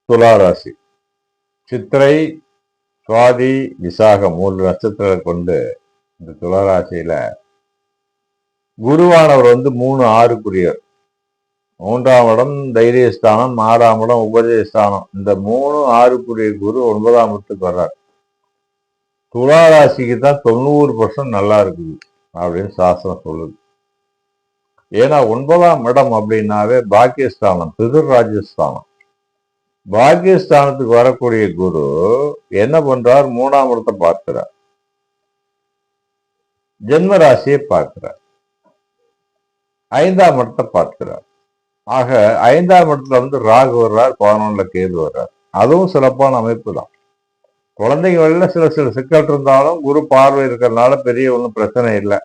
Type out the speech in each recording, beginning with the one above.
துளாராசி. சித்திரை, சுவாதி, விசாகம் 3 நட்சத்திரத்தை கொண்டு இந்த துளாராசியில குருவானவர் 3, 6 3ஆம் இடம் தைரியஸ்தானம், 6ஆம் இடம் உபதேசஸ்தானம். இந்த 3, 6 குரு 9ஆம் இடத்துக்கு வர்றார். துளாராசிக்கு தான் 90% நல்லா இருக்குது அப்படின்னு சாஸ்திரம் சொல்லுது. ஏன்னா 9ஆம் இடம் அப்படின்னாவே பாக்கியஸ்தானம், பிதுர்ராஜ்யஸ்தானம். பாக்கியஸ்தானத்துக்கு வரக்கூடிய குரு என்ன பண்றார்? 3ஆம் இடத்தை பார்க்கிறார், ஜென்ம ராசியை பார்க்கிறார், 5ஆம் இடத்தை பார்க்கிறார். ஆக 5ஆம் இடத்துல ராகு வர்றார், 11ல கேது வர்றார். அதுவும் சிறப்பான அமைப்பு தான். குழந்தைகளில் சில சிக்கல் இருந்தாலும் குரு பார்வை இருக்கிறதுனால பெரிய ஒன்றும் பிரச்சனை இல்லை.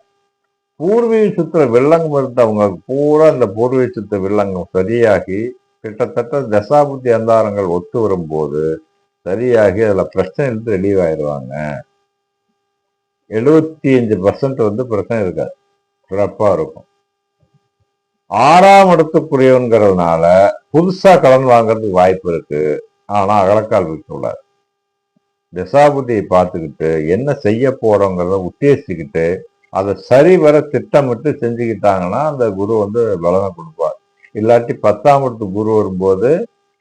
பூர்வீக சுத்திர வில்லங்கம் இருந்தவங்க பூரா இந்த பூர்வீக சுத்திர வில்லங்கம் சரியாகி கிட்டத்தட்ட தசாபுத்தி அந்தாரங்கள் ஒத்து வரும்போது சரியாகி அதுல பிரச்சனை இருந்து தெளிவாயிருவாங்க. 75% பிரச்சனை இருக்காது, சிறப்பா இருக்கும். 6ஆம் இடத்துக்குரியவங்கிறதுனால புதுசா கடன் வாங்குறதுக்கு வாய்ப்பு இருக்கு. ஆனா அகலக்கால் விட்டுள்ளார். தசாபுத்தியை பார்த்துக்கிட்டு என்ன செய்ய போறோங்கிறத உத்தேசிக்கிட்டு அதை சரிவர திட்டமிட்டு செஞ்சுக்கிட்டாங்கன்னா அந்த குரு பலனை கொடுப்பார். இல்லாட்டி 10ஆம் இடத்து குரு வரும்போது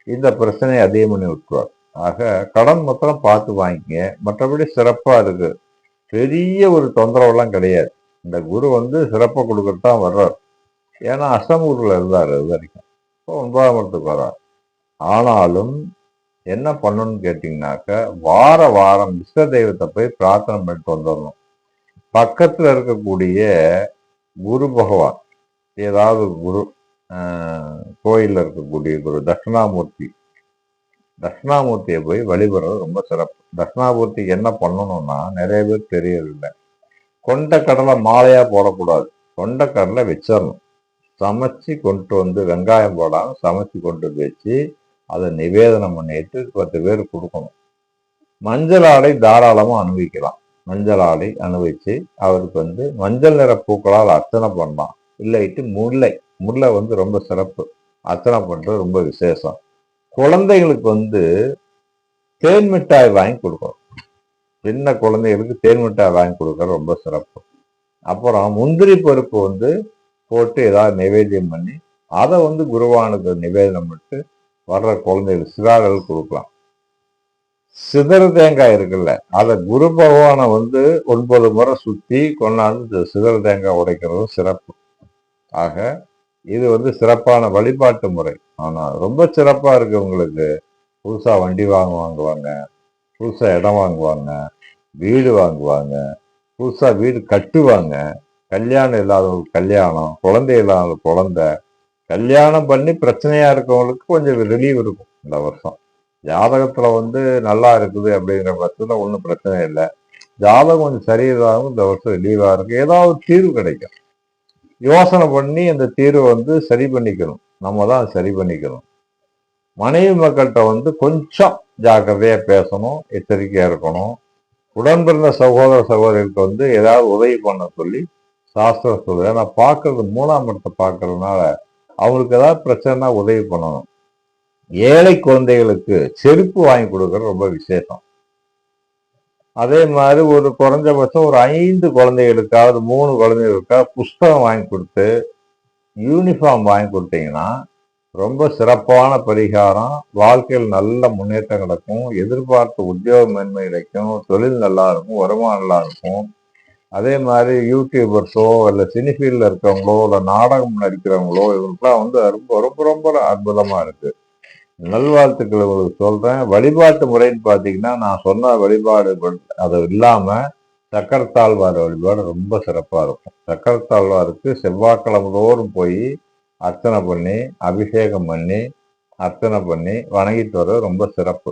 இந்த பிரச்சனையை அதிகம் பண்ணி விட்டுருவார். ஆக கடன் மொத்தம் பார்த்து வாங்கிக்க, மற்றபடி சிறப்பா இருக்கு. பெரிய ஒரு தொந்தரவுலாம் கிடையாது. இந்த குரு சிறப்பை கொடுக்கறதான் வர்றார். ஏன்னா அஷ்டமூர்ல இருந்தார் இது வரைக்கும். இப்போ 9ஆம் இடத்துக்கு வர்றார். ஆனாலும் என்ன பண்ணணும்னு கேட்டீங்கன்னாக்க வாரம் இஷ்ட தெய்வத்தை போய் பிரார்த்தனை பண்ணிட்டு வந்துடணும். பக்கத்துல இருக்கக்கூடிய குரு பகவான், ஏதாவது குரு கோயில்ல இருக்கக்கூடிய குரு தட்சிணாமூர்த்தியை போய் வழிபடுறது ரொம்ப சிறப்பு. தட்சிணாமூர்த்திக்கு என்ன பண்ணணும்னா நிறைய பேர் தெரியறதில்லை. கொண்டைக்கடலை மாலையா போடக்கூடாது, கொண்டைக்கடலை வச்சிடணும். சமைச்சு கொண்டு வெங்காயம் போடாம சமைச்சு கொண்டு வச்சு அதை நிவேதனம் பண்ணிட்டு 10 பேர் கொடுக்கணும். மஞ்சள் ஆடை தாராளமா அனுபவிக்கலாம். மஞ்சள் ஆடை அனுபவிச்சு அவருக்கு மஞ்சள் நிற பூக்களால் அர்ச்சனை பண்ணலாம். இல்லைட்டு முல்லை ரொம்ப சிறப்பு, அர்ச்சனை பண்றது ரொம்ப விசேஷம். குழந்தைகளுக்கு தேன் மிட்டாய் வாங்கி கொடுக்கணும். சின்ன குழந்தைகளுக்கு தேன் மிட்டாய் வாங்கி கொடுக்கறது ரொம்ப சிறப்பு. அப்புறம் முந்திரி பருப்பு போட்டு ஏதாவது நிவேதியம் பண்ணி அதை குருவானுக்கு நிவேதனம் பண்ணிட்டு வர்ற குழந்தைகளுக்கு சிறார்களுக்கு கொடுக்கலாம். சிதறு தேங்காய் இருக்குல்ல, அதை குரு பகவானை 9 முறை சுத்தி கொண்டாந்து சிதறு தேங்காய் உடைக்கிறதும் சிறப்பு. ஆக இது சிறப்பான வழிபாட்டு முறை. ஆனா ரொம்ப சிறப்பா இருக்கு. உங்களுக்கு புதுசா வண்டி வாங்குவாங்க, புதுசா இடம் வாங்குவாங்க, வீடு வாங்குவாங்க, புதுசா வீடு கட்டுவாங்க. கல்யாணம் இல்லாதவங்களுக்கு கல்யாணம், குழந்தை இல்லாத குழந்தை, கல்யாணம் பண்ணி பிரச்சனையா இருக்கவங்களுக்கு கொஞ்சம் ரிலீவ் இருக்கும். இந்த வருஷம் ஜாதகத்துல நல்லா இருக்குது அப்படிங்கிற பட்சத்துல ஒன்றும் பிரச்சனை இல்லை. ஜாதகம் கொஞ்சம் சரியில்லாமல் இந்த வருஷம் ரிலீவா இருக்கு. ஏதாவது தீர்வு கிடைக்கும். யோசனை பண்ணி அந்த தீர்வை சரி பண்ணிக்கணும். நம்ம தான் சரி பண்ணிக்கணும். மனைவி மக்கள்கிட்ட கொஞ்சம் ஜாக்கிரதையா பேசணும், எச்சரிக்கையா இருக்கணும். உடன் பிறந்த சகோதர சகோதரிகளுக்கு ஏதாவது உதவி பண்ண சொல்லி சாஸ்திரம் சொல்லுது. ஏன்னா பார்க்கறது 3ஆம் இடத்தை பார்க்கறதுனால அவங்களுக்கு ஏதாவது பிரச்சனைனா உதவி பண்ணணும். ஏழை குழந்தைகளுக்கு செருப்பு வாங்கி கொடுக்கறது ரொம்ப விசேஷம். அதே மாதிரி ஒரு குறைஞ்சபட்சம் ஒரு 5 குழந்தைகளுக்காவது 3 குழந்தைகளுக்காவது புஸ்தகம் வாங்கி கொடுத்து யூனிஃபார்ம் வாங்கி கொடுத்தீங்கன்னா ரொம்ப சிறப்பான பரிகாரம். வாழ்க்கையில் நல்ல முன்னேற்றம் கிடைக்கும். எதிர்பார்த்த உத்தியோக மேன்மை கிடைக்கும். தொழில் நல்லா இருக்கும், வருமானம் நல்லா இருக்கும். அதே மாதிரி யூடியூபர்ஸோ இல்லை சினிஃபீல்டில் இருக்கிறவங்களோ இல்லை நாடகம் நடிக்கிறவங்களோ இவங்களுக்குலாம் ரொம்ப ரொம்ப ரொம்ப அற்புதமா இருக்கு. நல்வாழ்த்துக்கள் உங்களுக்கு சொல்றேன். வழிபாட்டு முறைன்னு பார்த்தீங்கன்னா நான் சொன்ன வழிபாடு அது இல்லாம சக்கரத்தாழ்வார் வழிபாடு ரொம்ப சிறப்பா இருக்கும். சக்கரத்தாழ்வாருக்கு செவ்வாய்க்கிழமை தோறும் போய் அர்ச்சனை பண்ணி அபிஷேகம் பண்ணி அர்ச்சனை பண்ணி வணங்கிட்டு வர்றது ரொம்ப சிறப்பு.